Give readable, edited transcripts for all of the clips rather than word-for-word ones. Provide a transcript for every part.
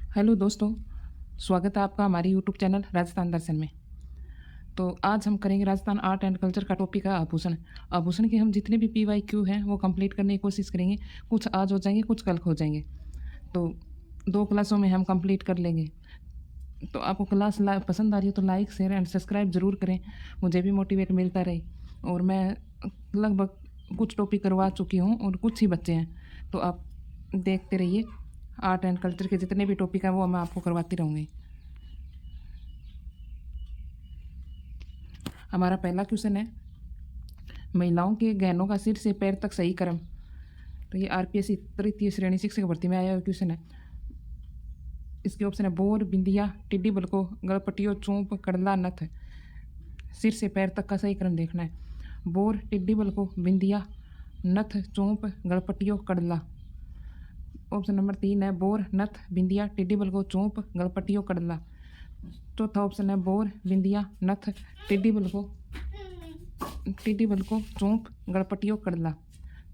Hello दोस्तों, स्वागत है आपका हमारे यूट्यूब चैनल राजस्थान दर्शन में। तो आज हम करेंगे राजस्थान आर्ट एंड कल्चर का टॉपिक है आभूषण। आभूषण के हम जितने भी PYQ हैं वो कंप्लीट करने की कोशिश करेंगे। कुछ आज हो जाएंगे, कुछ कल हो जाएंगे। तो 2 क्लासों में हम कंप्लीट कर लेंगे। तो आपको क्लास पसंद आ रही हो तो लाइक शेयर एंड सब्सक्राइब ज़रूर करें, मुझे भी मोटिवेट मिलता रहे। और मैं लगभग कुछ टॉपिक करवा चुकी हूँ और कुछ ही बच्चे हैं, तो आप देखते रहिए। आर्ट एंड कल्चर के जितने भी टॉपिक हैं वो मैं आपको करवाती रहूँगी। हमारा पहला क्वेश्चन है, महिलाओं के गहनों का सिर से पैर तक सही क्रम। तो ये RPSC तृतीय श्रेणी शिक्षक भर्ती में आया हुआ क्वेश्चन है। इसके ऑप्शन है बोर, बिंदिया, टिड्डी बलको, गड़पटियो, चोंप, कड़ला, नथ। सिर से पैर तक का सही क्रम देखना है। बोर, टिड्डी बलको, बिंदिया, नथ, चोंप, गड़पटियो, कड़ला। ऑप्शन नंबर 3 है बोर, नथ, बिंदिया, टिड्डी बलको, चोंप, गड़पटियो, कड़ला। चौथा ऑप्शन है बोर, बिंदिया, नथ, टिड्डी बलको, चोंप, गड़पटियो, कड़ला।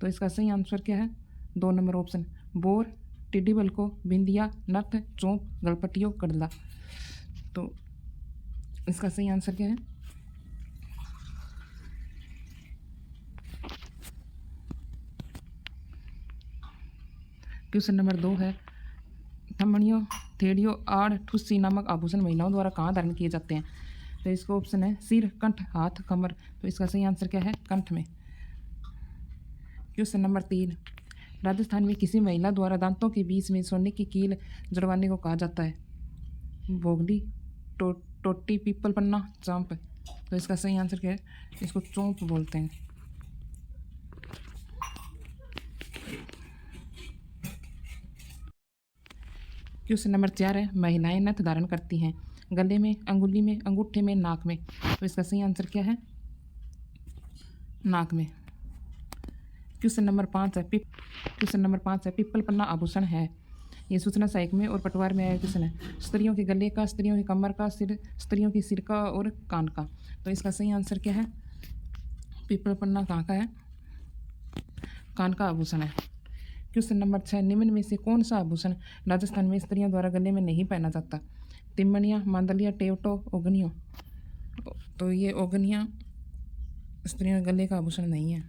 तो इसका सही आंसर क्या है? 2 नंबर ऑप्शन, बोर, टिड्डी बलको, बिंदिया, नथ, चोंप, गड़पटियो, कड़ला। तो इसका सही आंसर क्या है? क्वेश्चन नंबर 2 है, थमणियों, थेड़ियों, आड़, ठुस्सी नामक आभूषण महिलाओं द्वारा कहाँ धारण किए जाते हैं? तो इसका ऑप्शन है सिर, कंठ, हाथ, कमर। तो इसका सही आंसर क्या है? कंठ में। क्वेश्चन नंबर 3, राजस्थान में किसी महिला द्वारा दांतों के बीच में सोने की कील जड़वाने को कहा जाता है? भोगली, टोटी, पीपल पन्ना, चांप। तो इसका सही आंसर क्या है? इसको चौंप बोलते हैं। क्वेश्चन नंबर 4 है, महिलाएं नथ धारण करती हैं गले में, अंगुली में, अंगूठे में, नाक में। तो इसका सही आंसर क्या है? नाक में। क्वेश्चन नंबर 5 है, पिप्पल पन्ना आभूषण है। ये सूचना सहायक में और पटवार में आया क्वेश्चन है। स्त्रियों के गले का, स्त्रियों की कमर का, स्त्रियों की सिर का और कान का। तो इसका सही आंसर क्या है? पिप्पल पन्ना कहाँ का है? कान का आभूषण है। क्वेश्चन नंबर 6, निम्न में से कौन सा आभूषण राजस्थान में स्त्रियों द्वारा गले में नहीं पहना जाता? तिमणिया, मांदलिया, टेवटो, ओगनियो। तो ये ओगनिया स्त्रियों के गले का आभूषण नहीं है।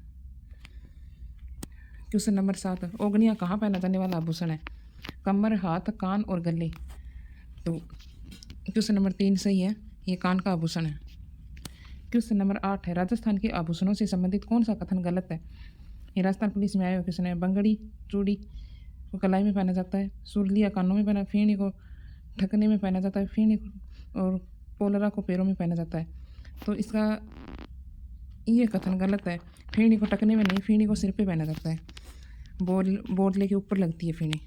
क्वेश्चन नंबर 7, ओगनिया कहाँ पहना जाने वाला आभूषण है? कमर, हाथ, कान और गले। तो क्वेश्चन नंबर 3 सही है, ये कान का आभूषण है। क्वेश्चन नंबर 8 है, राजस्थान के आभूषणों से संबंधित कौन सा कथन गलत है? ये राजस्थान पुलिस में आया हुआ क्वेश्चन है। बंगड़ी, चूड़ी को कलाई में पहना जाता है, सुरलिया कानों में पहना, फीणी को ठकने में पहना जाता है, फीणी और पोलरा को पैरों में पहना जाता है। तो इसका ये कथन गलत है। फीणी को टकने में नहीं, फीणी को सिर पे पहना जाता है, बोतले के ऊपर लगती है फीणी।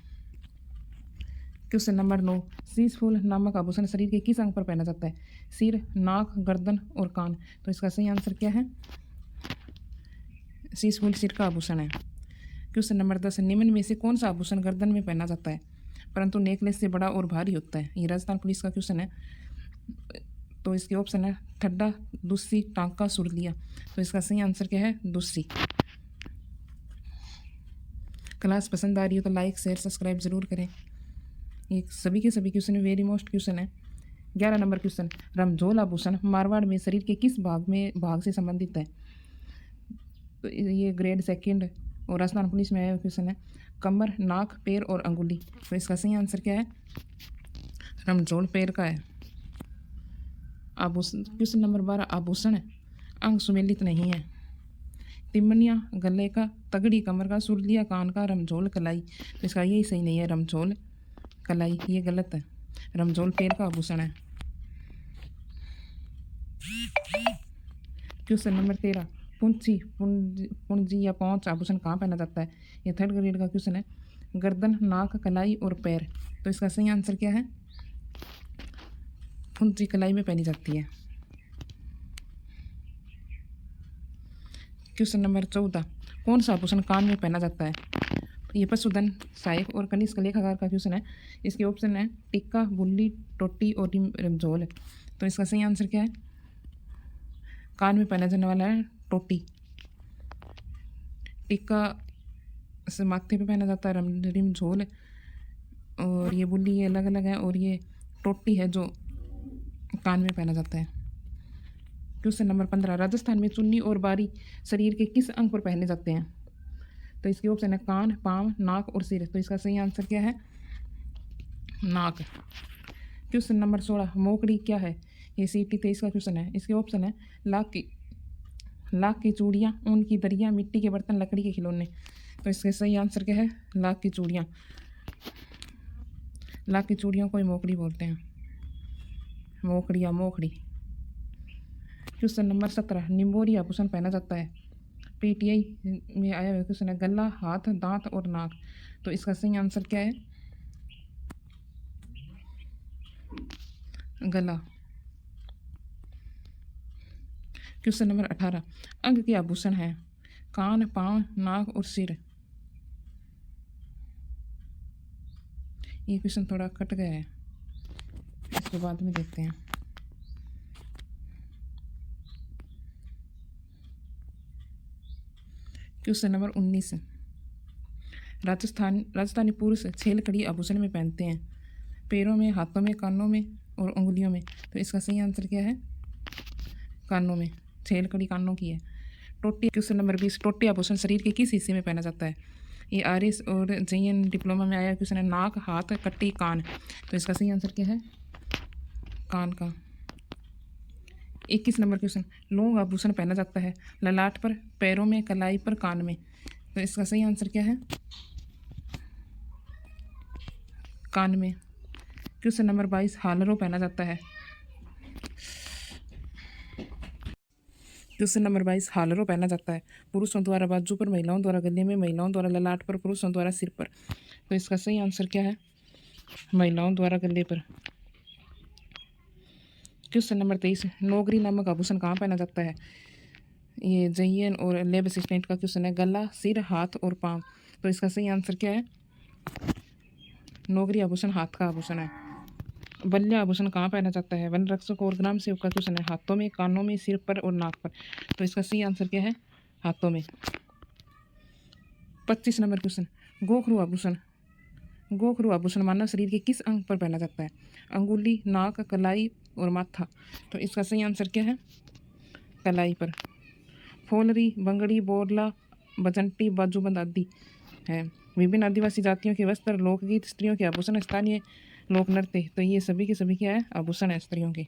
क्वेश्चन नंबर 9, शीश फूल नामक आभूषण शरीर के किस अंग पर पहना जाता है? सिर, नाक, गर्दन और कान। तो इसका सही आंसर क्या है? शीश फूल सिर का आभूषण है। क्वेश्चन नंबर 10, निम्न में से कौन सा आभूषण गर्दन में पहना जाता है परंतु नेकलेस से बड़ा और भारी होता है? ये राजस्थान पुलिस का क्वेश्चन है। तो इसके ऑप्शन है ठड्डा, दुस्सी, टांका, सुरलिया। तो इसका सही आंसर क्या है? दुस्सी। क्लास पसंद आ रही हो तो लाइक शेयर सब्सक्राइब ज़रूर करें। ये सभी के सभी क्वेश्चन वेरी मोस्ट क्वेश्चन है। 11 नंबर क्वेश्चन, रमझोल आभूषण मारवाड़ में शरीर के किस भाग से संबंधित है? तो ये ग्रेड 2 और राजस्थान पुलिस में आया क्वेश्चन है। कमर, नाक, पैर और अंगुली। तो इसका सही आंसर क्या है? रमझोल पैर का है। आभूषण क्वेश्चन नंबर 12, आभूषण अंग सुमेलित नहीं है। तिमनिया गले का, तगड़ी कमर का, सुरलिया कान का, रमझोल कलाई। तो इसका यही सही नहीं है, रमझोल कलाई, ये गलत है। रमझोल पैर का आभूषण है। क्वेश्चन नंबर 13, पुंजी या पौंच आभूषण कहाँ पहना जाता है? ये 3rd ग्रेड का क्वेश्चन है। गर्दन, नाक, कलाई और पैर। तो इसका सही आंसर क्या है? पुंजी कलाई में पहनी जाती है। क्वेश्चन नंबर 14, कौन सा आभूषण कान में पहना जाता है? ये पशुधन सहायक और कनिष्क लेखाकार का क्वेश्चन है। इसके ऑप्शन है टिक्का, बुल्ली, टोटी और रमझोल। तो इसका सही आंसर क्या है? कान में पहना जाने वाला है टोटी। टिक्का से माथे पे पहना जाता है, रमझोल और ये बुल्ली ये अलग अलग है, और ये टोटी है जो कान में पहना जाता है। क्वेश्चन नंबर 15, राजस्थान में चुन्नी और बारी शरीर के किस अंग पर पहने जाते हैं? तो इसके ऑप्शन है कान, पाँव, नाक और सिर। तो इसका सही आंसर क्या है? नाक। क्वेश्चन नंबर 16, मोकड़ी क्या है? ये CT 23 का क्वेश्चन है। इसके ऑप्शन है लाख की चूड़ियाँ, ऊन की दरिया, मिट्टी के बर्तन, लकड़ी के खिलौने। तो इसका सही आंसर क्या है? लाख की चूड़ियाँ। लाख की चूड़ियों को ही मोकड़ी बोलते हैं, मोकड़ी या मोखड़ी। क्वेश्चन नंबर 17, निम्बोरी आभूषण पहना जाता है? PTI में आया हुआ क्वेश्चन है, गला, हाथ, दांत और नाक। तो इसका सही आंसर क्या है? गला। क्वेश्चन नंबर 18, अंग के आभूषण है? कान, पाँव, नाक और सिर। ये क्वेश्चन थोड़ा कट गया है, इसको बाद में देखते हैं। क्वेश्चन नंबर 19, राजस्थानी पुरुष छेलकड़ी आभूषण में पहनते हैं? पैरों में, हाथों में, कानों में और उंगलियों में। तो इसका सही आंसर क्या है? कानों में। छेलकड़ी कानों की है। टोटी। क्वेश्चन नंबर 20, टोटी आभूषण शरीर के किस हिस्से में पहना जाता है? ये RS और JN डिप्लोमा में आया क्वेश्चन है, नाक, हाथ, कट्टी, कान। तो इसका सही आंसर क्या है? कान का। 21 नंबर क्वेश्चन, लौंग आभूषण पहना जाता है? ललाट पर, पैरों में, कलाई पर, कान में। तो इसका सही आंसर क्या है? कान में। क्वेश्चन नंबर 22, हालरों पहना जाता है? क्वेश्चन नंबर 22, हालरों पहना जाता है पुरुषों द्वारा बाजू पर, महिलाओं द्वारा गले में, महिलाओं द्वारा ललाट पर, पुरुषों द्वारा सिर पर। तो इसका सही आंसर क्या है? महिलाओं द्वारा गले पर। क्वेश्चन नंबर 23, नौकरी नामक आभूषण कहाँ पहना जाता है? ये JN और लैब असिस्टेंट का क्वेश्चन है, गला, सिर, हाथ और पाँव। तो इसका सही आंसर क्या है? नौकरी आभूषण हाथ का आभूषण है। बल्य आभूषण कहाँ पहना जाता है? वन रक्षक और ग्राम सेवक का क्वेश्चन है, हाथों में, कानों में, सिर पर और नाक पर। तो इसका सही आंसर क्या है? हाथों में। 25 नंबर क्वेश्चन, गोखरू आभूषण। गोखरू आभूषण मानव शरीर के किस अंग पर पहना जाता है? अंगुली, नाक, कलाई और माथा। तो इसका सही आंसर क्या है? कलाई पर। फोलरी, बंगड़ी, बोरला, बजंटी, बाजूबंद आदि है। विभिन्न आदिवासी जातियों के वस्त्र, लोकगीत, स्त्रियों के आभूषण, स्थानीय लोक नृत्य। तो ये सभी के सभी क्या है? आभूषण है स्त्रियों के।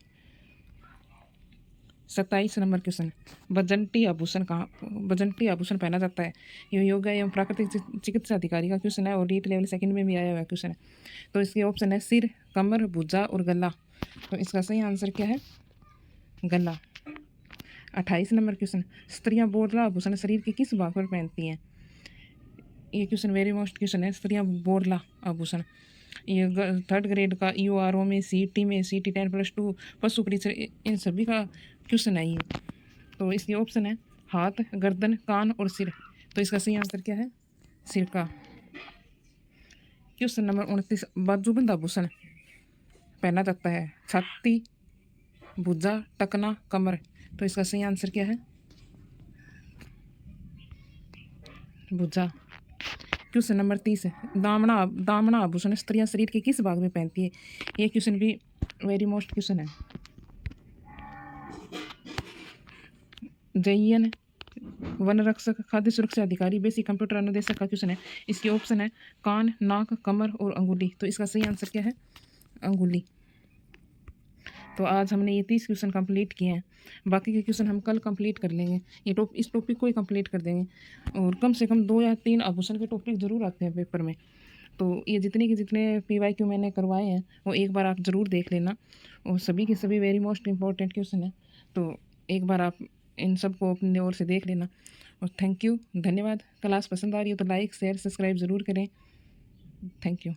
27 नंबर क्वेश्चन, बजंटी आभूषण पहना जाता है? ये योगा एवं प्राकृतिक चिकित्सा अधिकारी का क्वेश्चन है, और रीट लेवल 2 में भी आया हुआ क्वेश्चन है। तो इसके ऑप्शन है सिर, कमर, भुजा और गला। तो इसका सही आंसर क्या है? गला। 28 नंबर क्वेश्चन, स्त्रियां बोरला आभूषण शरीर के किस भाग पर पहनती हैं? ये क्वेश्चन वेरी मोस्ट क्वेश्चन है, स्त्रियां बोरला आभूषण। ये 3rd ग्रेड का EORO में, CT में, CT 10+2, पशु परीक्षण, इन सभी का क्वेश्चन है ये। तो इसके ऑप्शन है हाथ, गर्दन, कान और सिर। तो इसका सही आंसर क्या है? सिर का। क्वेश्चन नंबर 29, बाजूबंद आभूषण पहना जाता है? छाती, भुजा, टकना, कमर। तो इसका सही आंसर क्या है? भुजा। क्वेश्चन नंबर 30 है, दामना आभूषण स्त्रियां शरीर के किस भाग में पहनती है? ये क्वेश्चन भी वेरी मोस्ट क्वेश्चन है। JN वन रक्षक, खाद्य सुरक्षा अधिकारी, बेसिक कंप्यूटर अनुदेशक का क्वेश्चन है। इसके ऑप्शन है कान, नाक, कमर और अंगुली। तो इसका सही आंसर क्या है? अंगुली। तो आज हमने ये 30 क्वेश्चन कंप्लीट किए हैं। बाकी के क्वेश्चन हम कल कंप्लीट कर लेंगे। इस टॉपिक को ही कंप्लीट कर देंगे, और कम से कम 2 या 3 आभूषण के टॉपिक ज़रूर आते हैं पेपर में। तो ये जितने PYQ मैंने करवाए हैं वो एक बार आप ज़रूर देख लेना, और सभी के सभी वेरी मोस्ट इंपॉर्टेंट क्वेश्चन है। तो एक बार आप इन सब को अपनी ओर से देख लेना। और थैंक यू, धन्यवाद। क्लास पसंद आ रही हो तो लाइक, शेयर, सब्सक्राइब ज़रूर करें। Thank you.